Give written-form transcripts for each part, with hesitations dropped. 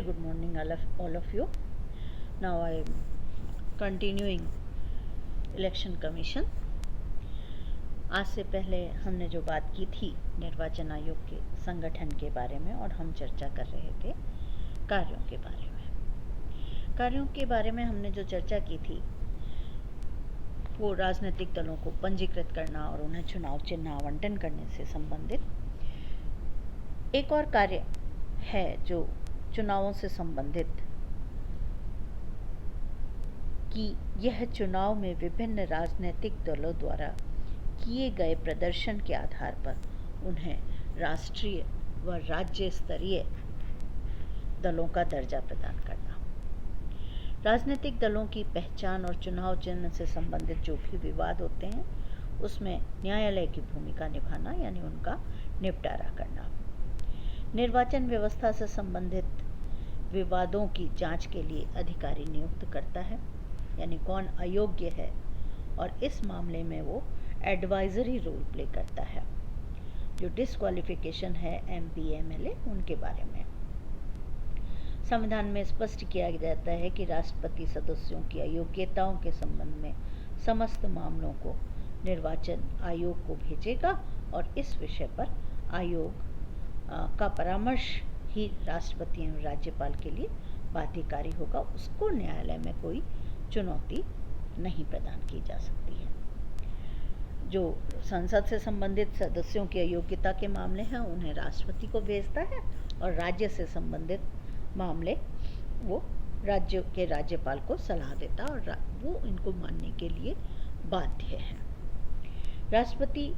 Good morning, all of you. Now I am continuing election commission. आज से पहले हमने जो बात की थी निर्वाचन आयोग के संगठन के बारे में, और हम चर्चा कर रहे थे कार्यों के बारे में। कार्यों के बारे में हमने जो चर्चा की थी वो राजनीतिक दलों को पंजीकृत करना और उन्हें चुनाव चिन्ह आवंटन करने से संबंधित। एक और कार्य है जो चुनावों से संबंधित, कि यह चुनाव में विभिन्न राजनीतिक दलों द्वारा किए गए प्रदर्शन के आधार पर उन्हें राष्ट्रीय व राज्य स्तरीय दलों का दर्जा प्रदान करना। राजनीतिक दलों की पहचान और चुनाव चिन्ह से संबंधित जो भी विवाद होते हैं उसमें न्यायालय की भूमिका निभाना, यानी उनका निपटारा करना। निर्वाचन व्यवस्था से संबंधित विवादों की जांच के लिए अधिकारी नियुक्त करता है, यानी कौन अयोग्य है, और इस मामले में वो एडवाइजरी रोल प्ले करता है। जो डिस्क्वालिफिकेशन है MP MLA उनके बारे में संविधान में स्पष्ट किया जाता है कि राष्ट्रपति सदस्यों की अयोग्यताओं के संबंध में समस्त मामलों को निर्वाचन आयोग को भेजेगा, और इस विषय पर आयोग का परामर्श ही राष्ट्रपति एवं राज्यपाल के लिए बाध्यकारी होगा। उसको न्यायालय में कोई चुनौती नहीं प्रदान की जा सकती है। जो संसद से संबंधित सदस्यों की अयोग्यता के मामले हैं उन्हें राष्ट्रपति को भेजता है, और राज्य से संबंधित मामले वो राज्य के राज्यपाल को सलाह देता है, और वो इनको मानने के लिए बाध्य है। राष्ट्रपति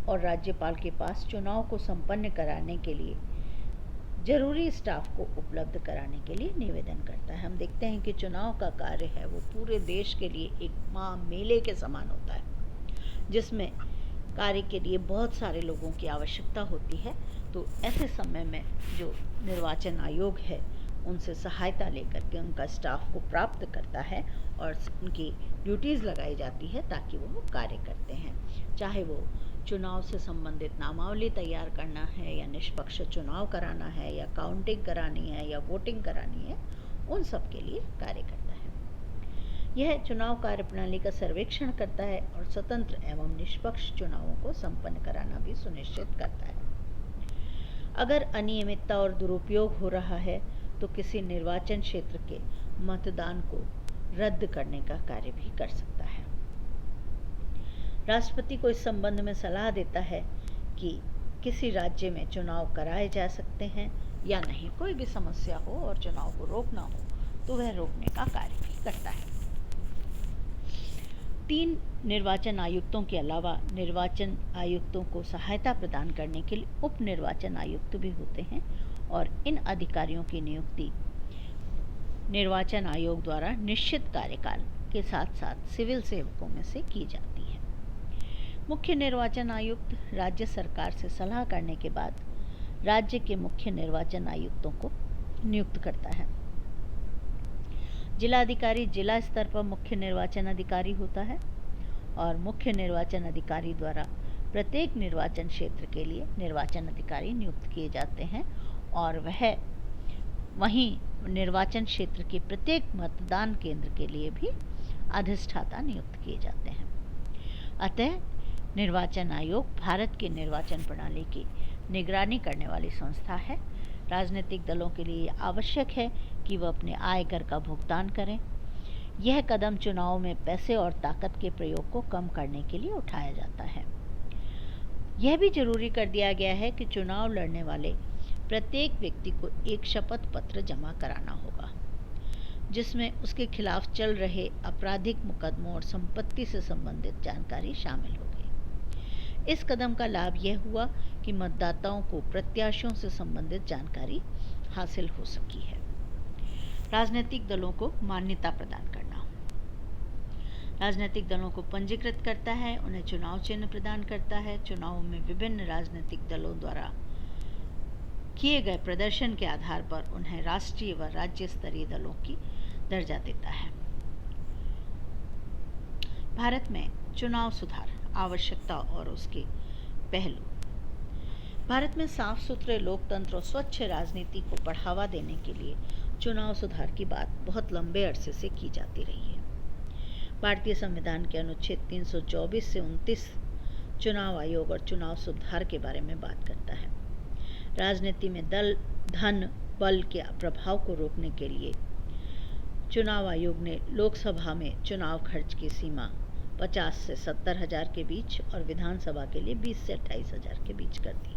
और राज्यपाल के पास चुनाव को संपन्न कराने के लिए जरूरी स्टाफ को उपलब्ध कराने के लिए निवेदन करता है। हम देखते हैं कि चुनाव का कार्य है वो पूरे देश के लिए एक मेले के समान होता है, जिसमें कार्य के लिए बहुत सारे लोगों की आवश्यकता होती है। तो ऐसे समय में जो निर्वाचन आयोग है उनसे सहायता लेकर के उनका स्टाफ को प्राप्त करता है और उनकी ड्यूटीज़ लगाई जाती है ताकि वो कार्य करते हैं। चाहे वो चुनाव से संबंधित नामावली तैयार करना है, या निष्पक्ष चुनाव कराना है, या काउंटिंग करानी है, या वोटिंग करानी है, उन सब के लिए कार्य करता है। यह चुनाव कार्यप्रणाली का सर्वेक्षण करता है और स्वतंत्र एवं निष्पक्ष चुनावों को संपन्न कराना भी सुनिश्चित करता है। अगर अनियमितता और दुरुपयोग हो रहा है तो किसी निर्वाचन क्षेत्र के मतदान को रद्द करने का कार्य भी कर सकता है। राष्ट्रपति को इस संबंध में सलाह देता है कि किसी राज्य में चुनाव कराए जा सकते हैं या नहीं। कोई भी समस्या हो और चुनाव को रोकना हो तो वह रोकने का कार्य भी करता है। 3 निर्वाचन आयुक्तों के अलावा निर्वाचन आयुक्तों को सहायता प्रदान करने के लिए उप निर्वाचन आयुक्त भी होते हैं, और इन अधिकारियों की नियुक्ति निर्वाचन आयोग द्वारा निश्चित कार्यकाल के साथ साथ सिविल सेवकों में से की जाती है। मुख्य निर्वाचन आयुक्त राज्य सरकार से सलाह करने के बाद राज्य के मुख्य निर्वाचन आयुक्तों को नियुक्त करता है। जिलाधिकारी जिला स्तर पर मुख्य निर्वाचन अधिकारी होता है, और मुख्य निर्वाचन अधिकारी द्वारा प्रत्येक निर्वाचन क्षेत्र के लिए निर्वाचन अधिकारी नियुक्त किए जाते हैं, और वह वहीं निर्वाचन क्षेत्र के प्रत्येक मतदान केंद्र के लिए भी अधिष्ठाता नियुक्त किए जाते हैं। अतः निर्वाचन आयोग भारत के निर्वाचन प्रणाली की निगरानी करने वाली संस्था है। राजनीतिक दलों के लिए आवश्यक है कि वह अपने आय कर का भुगतान करें। यह कदम चुनाव में पैसे और ताकत के प्रयोग को कम करने के लिए उठाया जाता है। यह भी जरूरी कर दिया गया है कि चुनाव लड़ने वाले प्रत्येक व्यक्ति को एक शपथ पत्र जमा कराना होगा, जिसमें उसके खिलाफ चल रहे आपराधिक मुकदमों और संपत्ति से संबंधित जानकारी शामिल होगी। इस कदम का लाभ यह हुआ कि मतदाताओं को प्रत्याशियों से संबंधित जानकारी हासिल हो सकी है। राजनीतिक दलों को मान्यता प्रदान करना। राजनीतिक दलों को पंजीकृत करता है, उन्हें चुनाव चिन्ह प्रदान करता है, चुनावों में विभिन्न राजनीतिक दलों द्वारा किए गए प्रदर्शन के आधार पर उन्हें राष्ट्रीय व राज्य स्तरीय दलों की दर्जा देता है। भारत में चुनाव सुधार आवश्यकता और उसके पहलू। भारत में साफ सुथरे लोकतंत्र और स्वच्छ राजनीति को बढ़ावा देने के लिए चुनाव सुधार की बात बहुत लंबे अरसे से की जाती रही है। भारतीय संविधान के अनुच्छेद 324 से 29 चुनाव आयोग और चुनाव सुधार के बारे में बात करता है। राजनीति में दल, धन, बल के प्रभाव को रोकने के लिए चुनाव आयोग ने लोकसभा में चुनाव खर्च की सीमा 50 से 70 हजार के बीच और विधानसभा के लिए 20 से 28 हजार के बीच कर दी।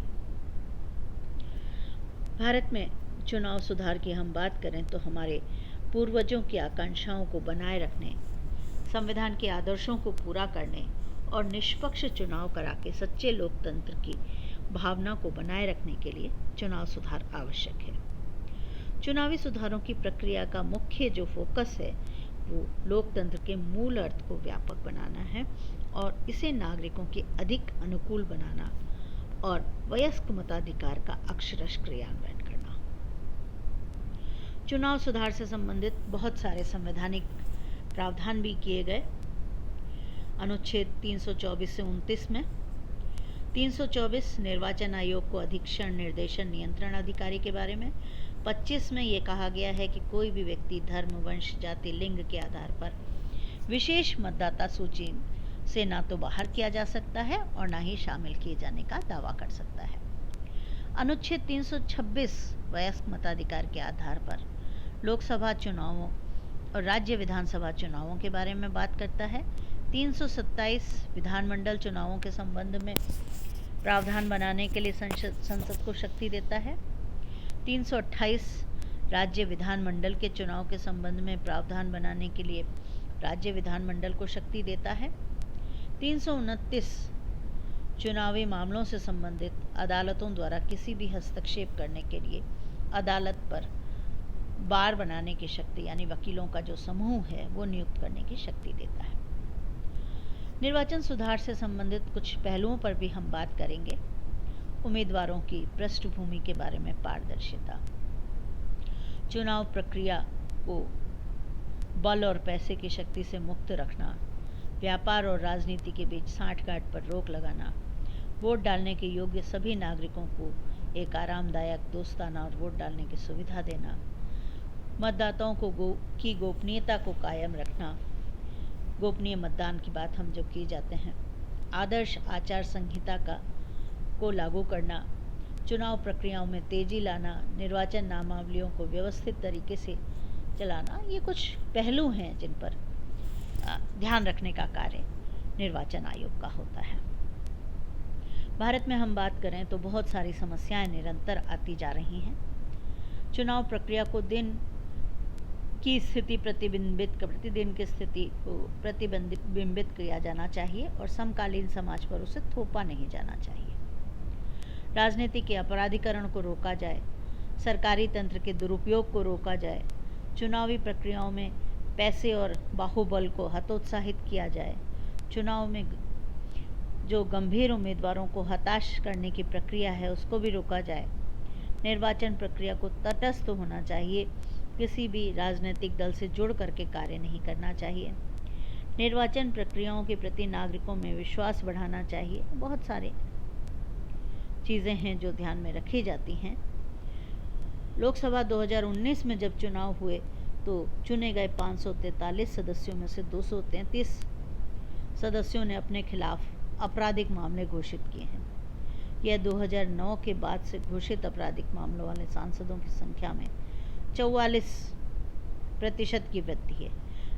भारत में चुनाव सुधार की हम बात करें तो हमारे पूर्वजों की आकांक्षाओं को बनाए रखने, संविधान के आदर्शों को पूरा करने और निष्पक्ष चुनाव करा के सच्चे लोकतंत्र की भावना को बनाए रखने के लिए चुनाव सुधार आवश्यक है। चुनावी सुधारों की प्रक्रिया का मुख्य जो फोकस है वो लोकतंत्र के मूल अर्थ को व्यापक बनाना है और इसे नागरिकों के अधिक अनुकूल बनाना और वयस्क मताधिकार का अक्षरश क्रियान्वयन करना। चुनाव सुधार से संबंधित बहुत सारे संवैधानिक प्रावधान भी किए गए। अनुच्छेद 324 से 29 में 324 निर्वाचन आयोग को अधीक्षण, निर्देशन, नियंत्रण अधिकारी के बारे में। 25 में ये कहा गया है कि कोई भी व्यक्ति धर्म, वंश, जाति, लिंग के आधार पर विशेष मतदाता सूची से ना तो बाहर किया जा सकता है और ना ही शामिल किए जाने का दावा कर सकता है। अनुच्छेद 326 वयस्क मताधिकार के आधार पर लोकसभा चुनावों और राज्य विधानसभा चुनावों के बारे में बात करता है। 327 विधानमंडल चुनावों के संबंध में प्रावधान बनाने के लिए संसद को शक्ति देता है। 328 राज्य विधानमंडल के चुनाव के संबंध में प्रावधान बनाने के लिए राज्य विधानमंडल को शक्ति देता है। 329 चुनावी मामलों से संबंधित अदालतों द्वारा किसी भी हस्तक्षेप करने के लिए अदालत पर बार बनाने की शक्ति, यानी वकीलों का जो समूह है वो नियुक्त करने की शक्ति देता है। निर्वाचन सुधार से संबंधित कुछ पहलुओं पर भी हम बात करेंगे। उम्मीदवारों की पृष्ठभूमि के बारे में पारदर्शिता, चुनाव प्रक्रिया को बल और पैसे की शक्ति से मुक्त रखना, व्यापार और राजनीति के बीच सांठगांठ पर रोक लगाना, वोट डालने के योग्य सभी नागरिकों को एक आरामदायक, दोस्ताना और वोट डालने की सुविधा देना, मतदाताओं की गोपनीयता को कायम रखना, गोपनीय मतदान की बात हम जब की जाते हैं, आदर्श आचार संहिता को लागू करना, चुनाव प्रक्रियाओं में तेजी लाना, निर्वाचन नामावलियों को व्यवस्थित तरीके से चलाना, ये कुछ पहलू हैं जिन पर ध्यान रखने का कार्य निर्वाचन आयोग का होता है। भारत में हम बात करें तो बहुत सारी समस्याएं निरंतर आती जा रही हैं। चुनाव प्रक्रिया को दिन की स्थिति प्रतिदिन की स्थिति को प्रतिबिंबित किया जाना चाहिए और समकालीन समाज पर उसे थोपा नहीं जाना चाहिए। राजनीति के अपराधीकरण को रोका जाए, सरकारी तंत्र के दुरुपयोग को रोका जाए, चुनावी प्रक्रियाओं में पैसे और बाहुबल को हतोत्साहित किया जाए, चुनाव में जो गंभीर उम्मीदवारों को हताश करने की प्रक्रिया है उसको भी रोका जाए। निर्वाचन प्रक्रिया को तटस्थ होना चाहिए, किसी भी राजनीतिक दल से जुड़ करके कार्य नहीं करना चाहिए। निर्वाचन प्रक्रियाओं के प्रति नागरिकों में विश्वास बढ़ाना चाहिए। बहुत सारे चीज़ें हैं जो ध्यान में रखी जाती हैं। लोकसभा 2019 में जब चुनाव हुए तो चुने गए 543 सदस्यों में से 233 सदस्यों ने अपने खिलाफ आपराधिक मामले घोषित किए हैं। यह 2009 के बाद से घोषित आपराधिक मामलों वाले सांसदों की संख्या में 44% की वृद्धि है।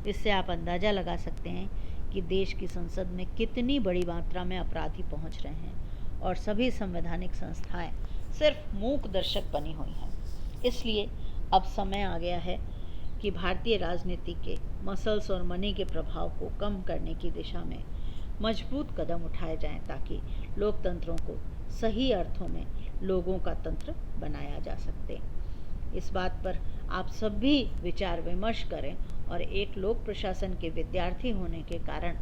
इससे आप अंदाज़ा लगा सकते हैं कि देश की संसद में कितनी बड़ी मात्रा में अपराधी पहुंच रहे हैं और सभी संवैधानिक संस्थाएं सिर्फ मूक दर्शक बनी हुई हैं। इसलिए अब समय आ गया है कि भारतीय राजनीति के मसल्स और मनी के प्रभाव को कम करने की दिशा में मजबूत कदम उठाए जाएं ताकि लोकतंत्रों को सही अर्थों में लोगों का तंत्र बनाया जा सके। इस बात पर आप सभी विचार विमर्श करें और एक लोक प्रशासन के विद्यार्थी होने के कारण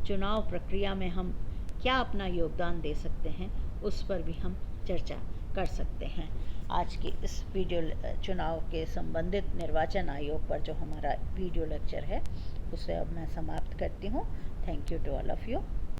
चुनाव प्रक्रिया में हम क्या अपना योगदान दे सकते हैं उस पर भी हम चर्चा कर सकते हैं। आज की इस वीडियो चुनाव के संबंधित निर्वाचन आयोग पर जो हमारा वीडियो लेक्चर है उसे अब मैं समाप्त करती हूँ। Thank you to all of you.